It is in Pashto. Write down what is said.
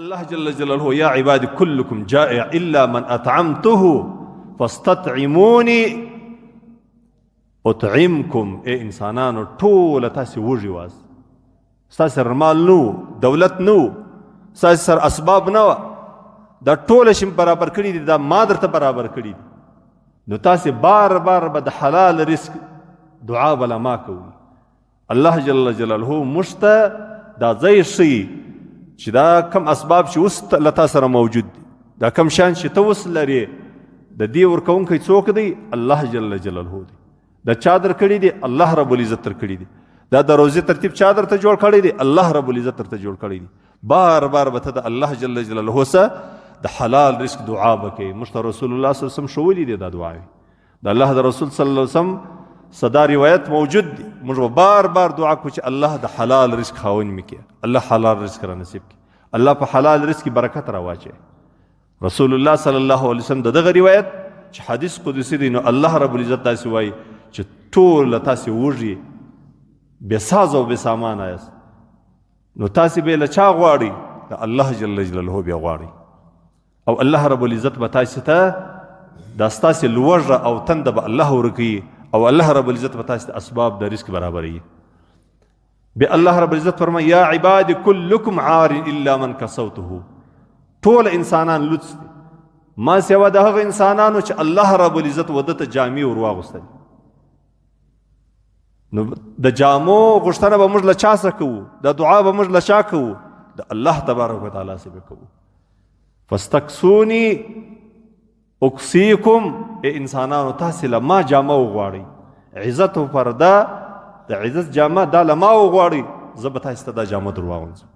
الله جل جلاله يا عبادي كلكم جائع إلا من أطعمته فاستطعموني أطعمكم. اے انسانانو ټول تاسې وږي واست، ستاسې سره مال نو، دولت نو، ستاسې سره اسباب نه وه، دا ټوله شي برابر کړي دي، دا ما درته برابر کړي دي، نو تاسې بار بار به د حلال رزق دعا بله ما کوي. الله جل جلاله موږ ته دا ځای ښیي چې دا کم اسباب چې اوس له تا سره موجود دي، دا کم شان چې ته اوس لرې، د دې ورکوونکی څوک دی؟ الله جل جلاله دی. دا چا در کړي دي؟ الله رب العزت در کړي دي. دا د روزې ترتیب چا درته جوړ کړی دی؟ الله رب العزت درته جوړ کړی دی. بار بار به ته د الله جل جلاله سره د حلال رزق دعا به کوې. موږ ته رسول الله صلی الله علیه وسلم ښوولي دي دا دعاوې، د الله د رسول صلی الله علیه وسلم صدا روایت موجود دي. موږ به بار بار دعا کوو چې الله د حلال رزق خاوند مې کړي، الله حلال رزق را نصیب کړي، الله په حلال رزق کې برکت را واچوي. رسول الله صلی الله علیه وسلم دغه روایت چې حدیث قدسی دی، نو الله رب العزت تاسې وایي چې ټول تاسې وږي، بې ساز او بې سامان یاست، نو تاسې به له چا غواړئ؟ د الله جل جلاله بیا غواړئ، او الله رب العزت به تاسې ته دا ستاسې لوږه او تنده به الله ورکوي، او الله رب العزت به تاسې ته اسباب د رزق برابروي. بیا الله رب العزت فرمایي یا عبادي كلكم عار الا من کسوته. ټول انسانان لوڅ دي ما سوا د هغه انسانانو چې الله رب العزت وده ته جامې ور واغوستلې. نو د جامو غوښتنه به موږ له چا څخه کوو؟ د دعا به موږ له چا کوو؟ د الله تبارک وتعالی څخه به کوو. فاستکسوني اکسیکم. ای انسانانو تاسې له ما جامه وغواړئ، عزت و پرده د عزت جامه دا له ما وغواړئ، زه به تاسې ته دا جامه در واغوندم.